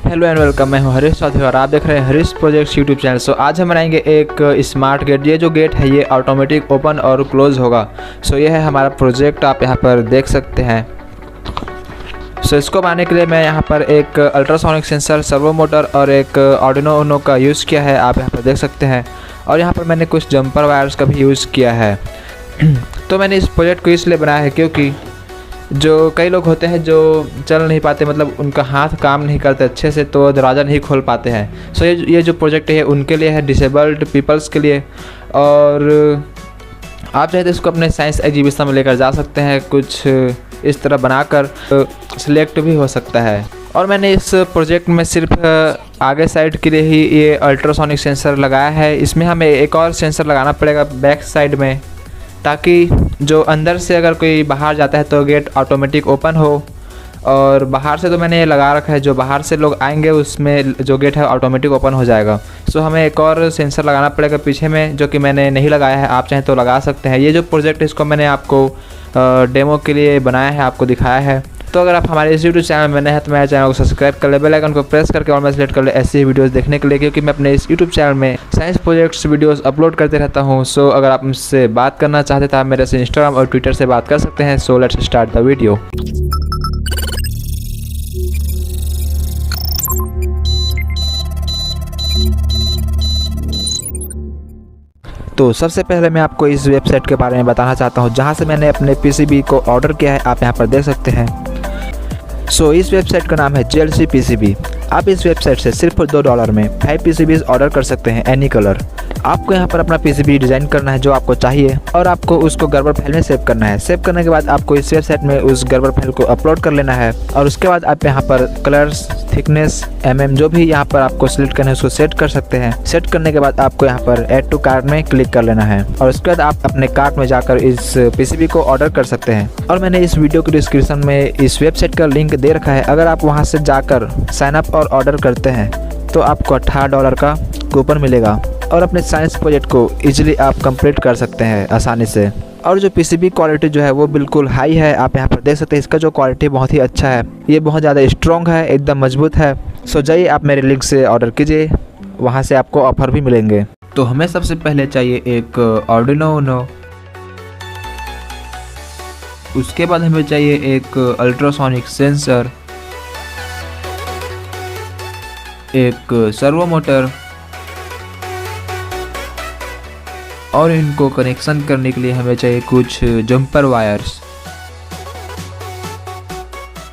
Hello and welcome, मैं हूं हरीश चौधरी और आप देख रहे हैं हरीश प्रोजेक्ट्स यूट्यूब चैनल। सो आज हम बनाएंगे एक स्मार्ट गेट। ये जो गेट है ये ऑटोमेटिक ओपन और क्लोज होगा। सो ये है हमारा प्रोजेक्ट, आप यहाँ पर देख सकते हैं। सो इसको बनाने के लिए मैं यहाँ पर एक अल्ट्रासोनिक सेंसर, सर्वो मोटर और एक आर्डिनो यूनो का यूज़ किया है, आप यहाँ पर देख सकते हैं। और यहाँ पर मैंने कुछ जंपर वायर्स का भी यूज़ किया है। तो मैंने इस प्रोजेक्ट को इसलिए बनाया है क्योंकि जो कई लोग होते हैं जो चल नहीं पाते, मतलब उनका हाथ काम नहीं करते अच्छे से, तो दरवाज़ा नहीं खोल पाते हैं। सो ये जो प्रोजेक्ट है उनके लिए है, डिसेबल्ड पीपल्स के लिए। और आप चाहे तो इसको अपने साइंस एग्जीबिशन में लेकर जा सकते हैं, कुछ इस तरह बनाकर सिलेक्ट भी हो सकता है। और मैंने इस प्रोजेक्ट में सिर्फ आगे साइड के लिए ही ये अल्ट्रासोनिक सेंसर लगाया है। इसमें हमें एक और सेंसर लगाना पड़ेगा बैक साइड में, ताकि जो अंदर से अगर कोई बाहर जाता है तो गेट ऑटोमेटिक ओपन हो। और बाहर से तो मैंने ये लगा रखा है, जो बाहर से लोग आएंगे उसमें जो गेट है ऑटोमेटिक ओपन हो जाएगा। सो हमें एक और सेंसर लगाना पड़ेगा पीछे में, जो कि मैंने नहीं लगाया है, आप चाहें तो लगा सकते हैं। ये जो प्रोजेक्ट है इसको मैंने आपको डेमो के लिए बनाया है, आपको दिखाया है। तो अगर आप हमारे इस यूट्यूब चैनल में नए हैं तो मेरे चैनल को सब्सक्राइब कर ले, बेल आइकन को प्रेस करके और मैं सेलेक्ट कर ले ऐसी वीडियोस देखने के लिए, क्योंकि मैं अपने इस यूट्यूब चैनल में साइंस प्रोजेक्ट्स वीडियोस अपलोड करते रहता हूं। सो अगर आप मुझसे बात करना चाहते तो आप मेरे से इंस्टाग्राम और ट्विटर से बात कर सकते हैं। So let's start the video. तो सबसे पहले मैं आपको इस वेबसाइट के बारे में बताना चाहता हूं, जहां से मैंने अपने पीसीबी को ऑर्डर किया है, आप यहां पर देख सकते हैं। सो इस वेबसाइट का नाम है JLC PCB। आप इस वेबसाइट से सिर्फ $2 में 5 PCBs ऑर्डर कर सकते हैं, एनी कलर। आपको यहाँ पर अपना PCB डिज़ाइन करना है जो आपको चाहिए, और आपको उसको गर्बर फाइल में सेव करना है। सेव करने के बाद आपको इस वेबसाइट में उस गर्बर फाइल को अपलोड कर लेना है। और उसके बाद आप यहाँ पर कलर्स, थिकनेस, जो भी यहाँ पर आपको सिलेक्ट करना है उसको सेट कर सकते हैं। सेट करने के बाद आपको यहाँ पर ऐड टू कार्ट में क्लिक कर लेना है, और उसके बाद आप अपने कार्ट में जाकर इस PCB को ऑर्डर कर सकते हैं। और मैंने इस वीडियो की डिस्क्रिप्शन में इस वेबसाइट का लिंक दे रखा है। अगर आप वहाँ से जाकर साइन अप और ऑर्डर करते हैं तो आपको $18 का कूपन मिलेगा, और अपने साइंस प्रोजेक्ट को इजीली आप कंप्लीट कर सकते हैं आसानी से। और जो PCB क्वालिटी जो है वो बिल्कुल हाई है, आप यहाँ पर देख सकते हैं। इसका जो क्वालिटी बहुत ही अच्छा है, ये बहुत ज़्यादा स्ट्रॉन्ग है, एकदम मजबूत है। सो जाइए आप मेरे लिंक से ऑर्डर कीजिए, वहाँ से आपको ऑफर भी मिलेंगे। तो हमें सबसे पहले चाहिए एक आर्डिनो यूनो, उसके बाद हमें चाहिए एक अल्ट्रासोनिक सेंसर, एक सर्वो मोटर, और इनको कनेक्शन करने के लिए हमें चाहिए कुछ जंपर वायर्स।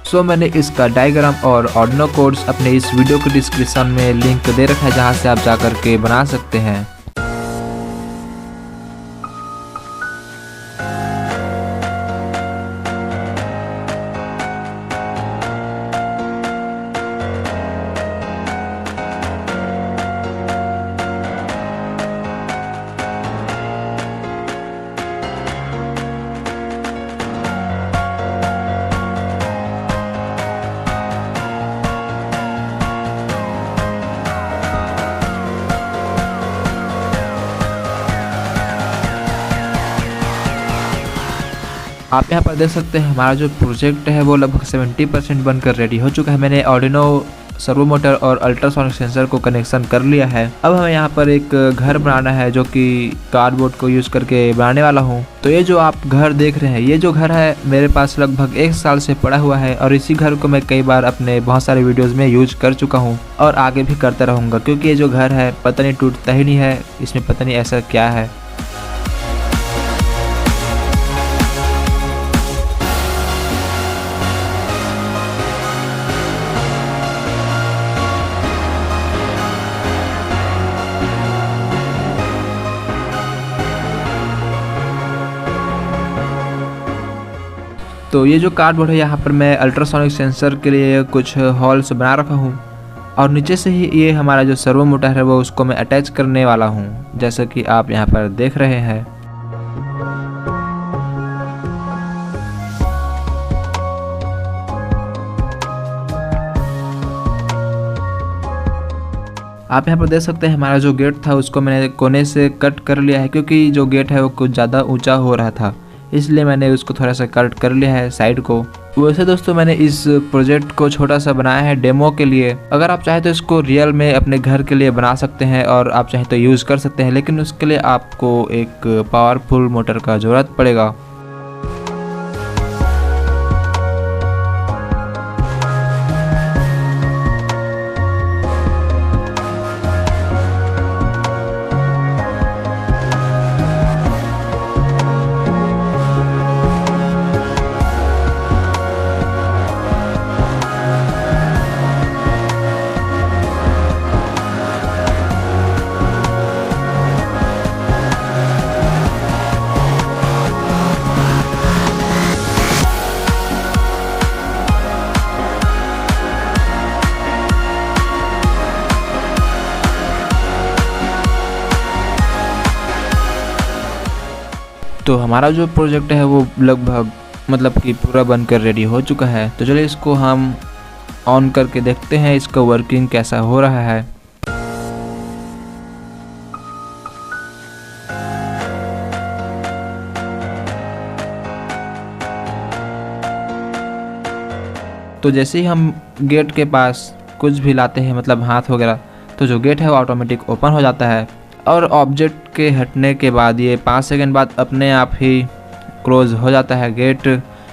सो मैंने इसका डायग्राम और आर्डिनो कोड्स अपने इस वीडियो के डिस्क्रिप्शन में लिंक दे रखा है, जहां से आप जाकर के बना सकते हैं। आप यहाँ पर देख सकते हैं हमारा जो प्रोजेक्ट है वो लगभग 70% बनकर रेडी हो चुका है। मैंने आर्डिनो, सर्वो मोटर और अल्ट्रासोनिक सेंसर को कनेक्शन कर लिया है। अब हमें यहाँ पर एक घर बनाना है, जो कि कार्डबोर्ड को यूज़ करके बनाने वाला हूँ। तो ये जो आप घर देख रहे हैं, ये जो घर है मेरे पास लगभग 1 साल से पड़ा हुआ है, और इसी घर को मैं कई बार अपने बहुत सारे वीडियोज़ में यूज कर चुका हूँ और आगे भी करता रहूँगा, क्योंकि ये जो घर है पता नहीं टूटता ही नहीं है, इसमें पता नहीं ऐसा क्या है। तो ये जो कार्डबोर्ड है, यहाँ पर मैं अल्ट्रासोनिक सेंसर के लिए कुछ हॉल्स बना रखा हूँ, और नीचे से ही ये हमारा जो सर्वो मोटर है वो उसको मैं अटैच करने वाला हूँ, जैसा कि आप यहाँ पर देख रहे हैं। आप यहाँ पर देख सकते हैं हमारा जो गेट था उसको मैंने कोने से कट कर लिया है, क्योंकि जो गेट है वो कुछ ज़्यादा ऊंचा हो रहा था, इसलिए मैंने उसको थोड़ा सा कट कर लिया है साइड को, वैसे दोस्तों मैंने इस प्रोजेक्ट को छोटा सा बनाया है डेमो के लिए। अगर आप चाहें तो इसको रियल में अपने घर के लिए बना सकते हैं और आप चाहें तो यूज़ कर सकते हैं, लेकिन उसके लिए आपको एक पावरफुल मोटर का ज़रूरत पड़ेगा। तो हमारा जो प्रोजेक्ट है वो लगभग मतलब कि पूरा बनकर रेडी हो चुका है। तो चलिए इसको हम ऑन करके देखते हैं इसका वर्किंग कैसा हो रहा है। तो जैसे ही हम गेट के पास कुछ भी लाते हैं, मतलब हाथ वगैरह, तो जो गेट है वो ऑटोमेटिक ओपन हो जाता है और ऑब्जेक्ट के हटने के बाद ये 5 सेकंड बाद अपने आप ही क्लोज हो जाता है गेट।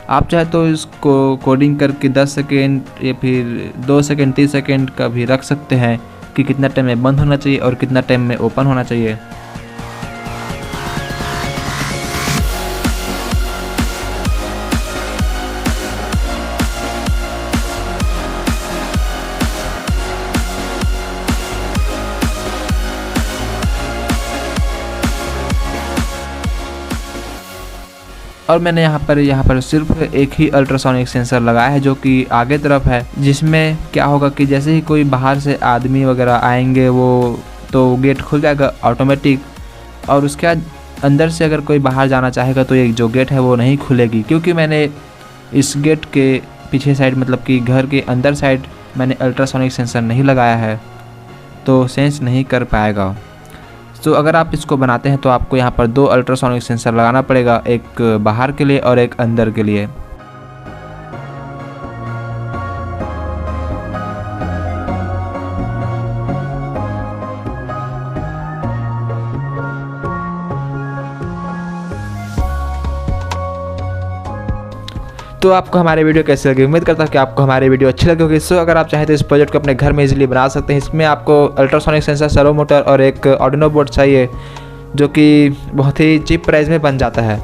आप चाहे तो इसको कोडिंग करके 10 सेकंड या फिर 2 सेकंड 3 सेकंड का भी रख सकते हैं कि कितना टाइम में बंद होना चाहिए और कितना टाइम में ओपन होना चाहिए। और मैंने यहाँ पर सिर्फ एक ही अल्ट्रासोनिक सेंसर लगाया है जो कि आगे तरफ है, जिसमें क्या होगा कि जैसे ही कोई बाहर से आदमी वगैरह आएंगे वो तो गेट खुल जाएगा ऑटोमेटिक, और उसके बाद अंदर से अगर कोई बाहर जाना चाहेगा तो ये जो गेट है वो नहीं खुलेगी, क्योंकि मैंने इस गेट के पीछे साइड मतलब कि घर के अंदर साइड मैंने अल्ट्रासोनिक सेंसर नहीं लगाया है, तो सेंस नहीं कर पाएगा। तो अगर आप इसको बनाते हैं तो आपको यहाँ पर 2 अल्ट्रासोनिक सेंसर लगाना पड़ेगा, एक बाहर के लिए और एक अंदर के लिए। तो आपको हमारी वीडियो कैसी लगी? उम्मीद करता हूँ कि आपको हमारी वीडियो अच्छी लगी होगी। सो अगर आप चाहें तो इस प्रोजेक्ट को अपने घर में इजीली बना सकते हैं। इसमें आपको अल्ट्रासोनिक सेंसर, सर्वो मोटर और एक आर्डिनो बोर्ड चाहिए, जो कि बहुत ही चीप प्राइस में बन जाता है।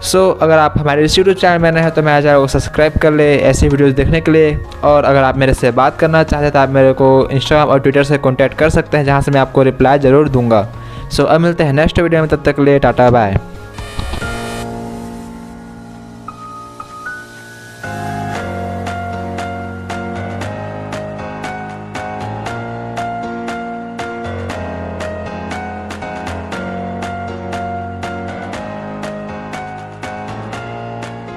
सो अगर आप हमारे इस यूट्यूब चैनल में नए हैं तो मैं चैनल को सब्सक्राइब कर ले ऐसी वीडियोस देखने के लिए। और अगर आप मेरे से बात करना चाहते हैं तो आप मेरे को इंस्टाग्राम और ट्विटर से कॉन्टैक्ट कर सकते हैं, जहाँ से मैं आपको रिप्लाई ज़रूर दूँगा। सो अब मिलते हैं नेक्स्ट वीडियो में, तब तक के लिए टाटा बाय।